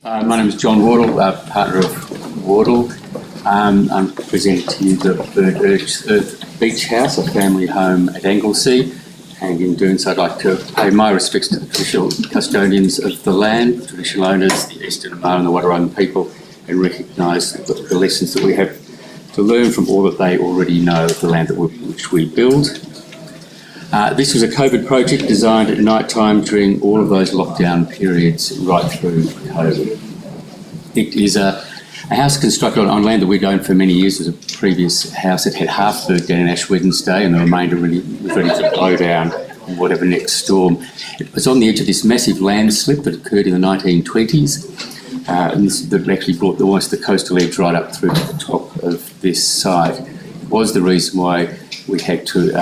My name is John Wardle, partner of Wardle. I'm presenting to you the Burnt Earth Beach House, a family home at Anglesea. And in doing so, I'd like to pay my respects to the traditional custodians of the land, traditional owners, the Eastern Mar and the Wadawurrung people, and recognise the lessons that we have to learn from all that they already know of the land which we build. This was a COVID project designed at night time during all of those lockdown periods right through COVID. It is a house constructed on land that we'd owned for many years. It was a previous house that had half burnt down in Ash Wednesday and the remainder really was ready to blow down in whatever next storm. It was on the edge of this massive landslip that occurred in the 1920s and that actually brought almost the coastal edge right up through to the top of this site. It was the reason why we had to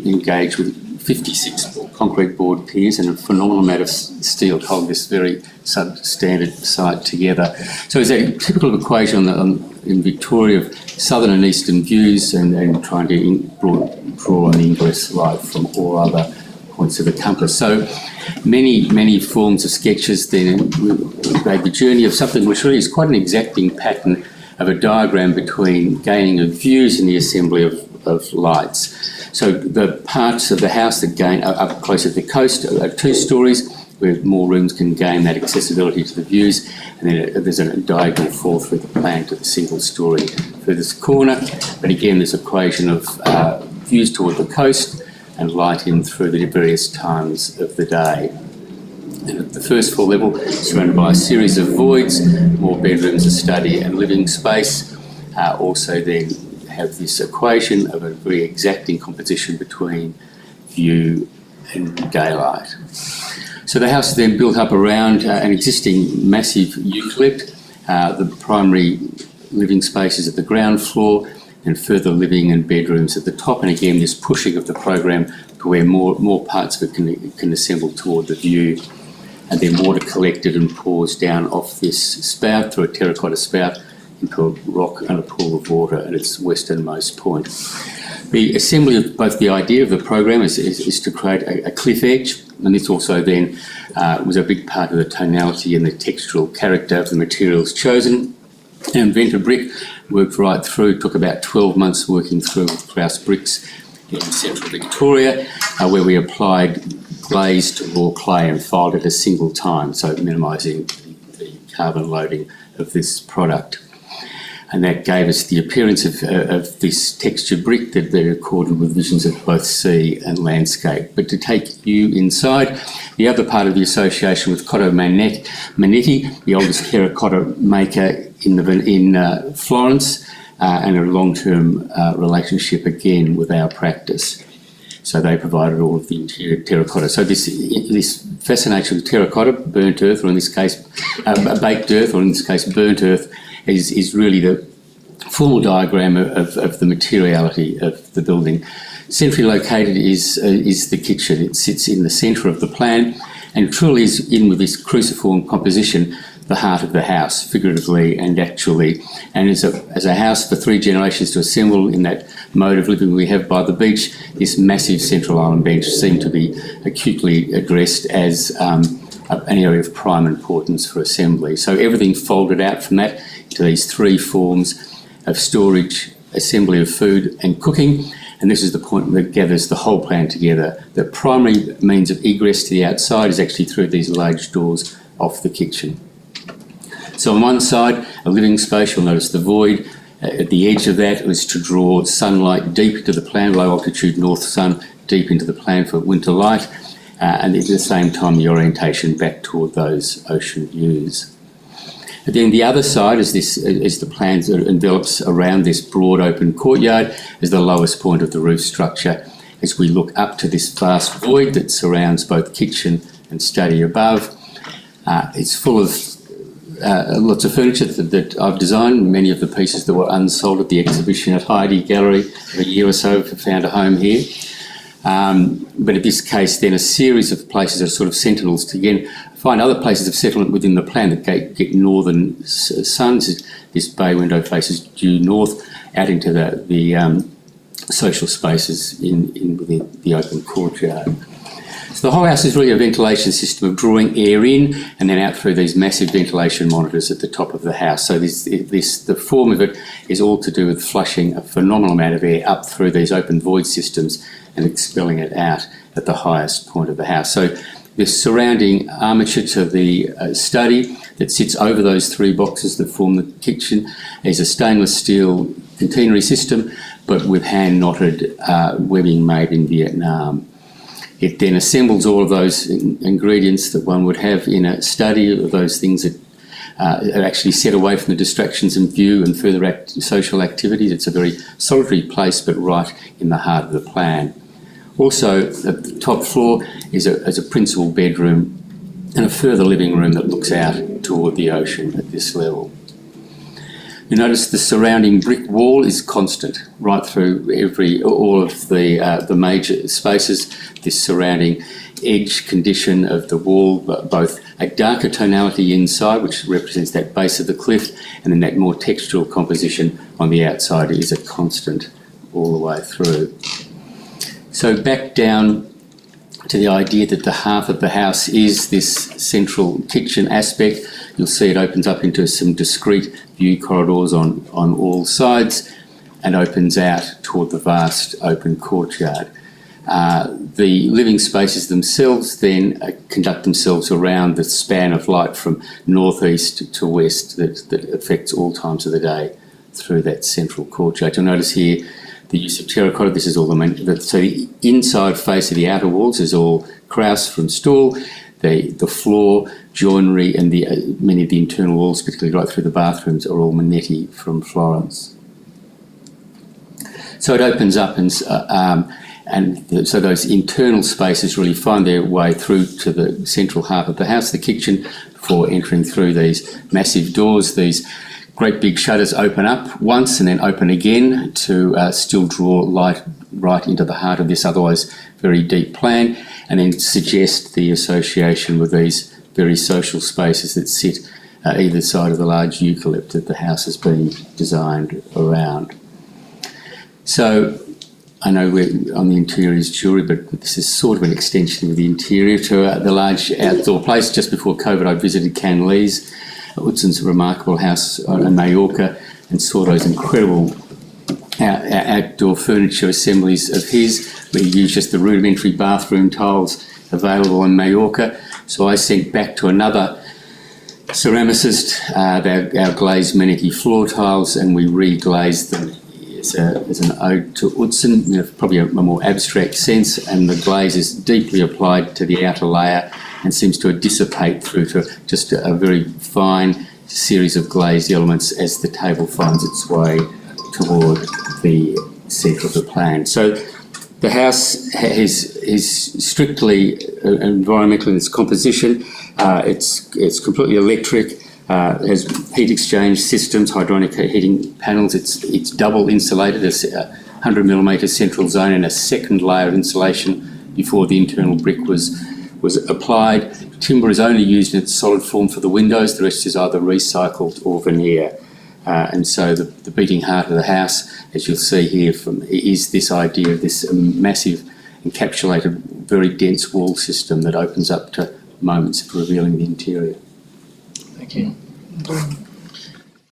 engage with 56 concrete board piers and a phenomenal amount of steel to hold this very substandard site together. So it's a typical equation in Victoria of southern and eastern views and trying to draw an ingress light from all other points of the compass. So many forms of sketches then made the journey of something which really is quite an exacting pattern of a diagram between gaining of views and the assembly of lights. So the parts of the house that gain up closer to the coast are 2 stories, where more rooms can gain that accessibility to the views, and then there's a diagonal fall through the plan to the single story furthest corner. But again, this equation of views toward the coast and light in through the various times of the day. And at the first floor level, surrounded by a series of voids, more bedrooms, a study and living space. Also then have this equation of a very exacting composition between view and daylight. So the house is then built up around an existing massive eucalypt. The primary living spaces at the ground floor and further living and bedrooms at the top. And again, this pushing of the program to where more parts of it can assemble toward the view. And then water collected and pours down off this spout through a terracotta spout into a rock and a pool of water at its westernmost point. The assembly of both the idea of the program is to create a cliff edge, and this also then was a big part of the tonality and the textural character of the materials chosen. And Venter Brick worked right through, took about 12 months working through with Krauss bricks in central Victoria, where we applied glaze to raw clay and filed at a single time, so minimising the carbon loading of this product. And that gave us the appearance of this textured brick that they recorded with visions of both sea and landscape. But to take you inside, the other part of the association with Cotto Manetti, the oldest terracotta maker in Florence, and a long-term relationship again with our practice. So they provided all of the interior terracotta. So this fascination with terracotta, burnt earth, or in this case baked earth, or in this case burnt earth, is really the formal diagram of the materiality of the building. Centrally located is the kitchen. It sits in the centre of the plan and truly is in with this cruciform composition, the heart of the house, figuratively and actually. And as a house for 3 generations to assemble in that mode of living we have by the beach, this massive central island bench seemed to be acutely addressed as an area of prime importance for assembly. So everything folded out from that to these 3 forms of storage, assembly of food and cooking. And this is the point that gathers the whole plan together. The primary means of egress to the outside is actually through these large doors off the kitchen. So on one side, a living space, you'll notice the void. At the edge of that was to draw sunlight deep into the plan, low altitude north sun deep into the plan for winter light. And at the same time, the orientation back toward those ocean views. And then the other side is the plan that envelops around this broad open courtyard is the lowest point of the roof structure as we look up to this vast void that surrounds both kitchen and study above. It's full of lots of furniture that I've designed, many of the pieces that were unsold at the exhibition at Heidi Gallery a year or so have found a home here. But in this case, then a series of places are sort of sentinels to again find other places of settlement within the plan that get northern suns. This bay window faces due north out into the social spaces within the open courtyard. So the whole house is really a ventilation system of drawing air in and then out through these massive ventilation monitors at the top of the house. So the form of it is all to do with flushing a phenomenal amount of air up through these open void systems and expelling it out at the highest point of the house. So the surrounding armature to the study that sits over those three boxes that form the kitchen is a stainless steel containery system, but with hand-knotted webbing made in Vietnam. It then assembles all of those ingredients that one would have in a study, of those things that are actually set away from the distractions in view and further social activities. It's a very solitary place, but right in the heart of the plan. Also, at the top floor is a principal bedroom and a further living room that looks out toward the ocean at this level. You notice the surrounding brick wall is constant right through all of the major spaces. This surrounding edge condition of the wall, both a darker tonality inside, which represents that base of the cliff, and then that more textural composition on the outside is a constant all the way through. So back down to the idea that the heart of the house is this central kitchen aspect. You'll see it opens up into some discrete view corridors on all sides and opens out toward the vast open courtyard. The living spaces themselves then conduct themselves around the span of light from northeast to west that affects all times of the day through that central courtyard. You'll notice here the use of terracotta. This is all so the inside face of the outer walls is all Krauss from Stahl. The floor, joinery, and many of the internal walls, particularly right through the bathrooms, are all Manetti from Florence. So it opens up, and so those internal spaces really find their way through to the central heart of the house, the kitchen, before entering through these massive doors. These great big shutters open up once and then open again to still draw light right into the heart of this otherwise very deep plan, and then suggest the association with these very social spaces that sit either side of the large eucalypt that the house has been designed around. So I know we're on the interiors jury, but this is sort of an extension of the interior to the large outdoor place. Just before COVID, I visited Can Lee's, Utsen's remarkable house in Mallorca, and saw those incredible outdoor furniture assemblies of his, where he used just the rudimentary bathroom tiles available in Mallorca. So I sent back to another ceramicist our glazed Manetti floor tiles, and we re-glazed them as an ode to Utsen, probably a more abstract sense, and the glaze is deeply applied to the outer layer and seems to dissipate through to just a very fine series of glazed elements as the table finds its way toward the centre of the plan. So the house is strictly environmental in its composition. It's completely electric. Has heat exchange systems, hydronic heating panels. It's double insulated. There's a 100mm central zone and a second layer of insulation before the internal brick was applied. Timber is only used in its solid form for the windows. The rest is either recycled or veneer. And so the beating heart of the house, as you'll see here, is this idea of this massive encapsulated, very dense wall system that opens up to moments of revealing the interior. Thank you.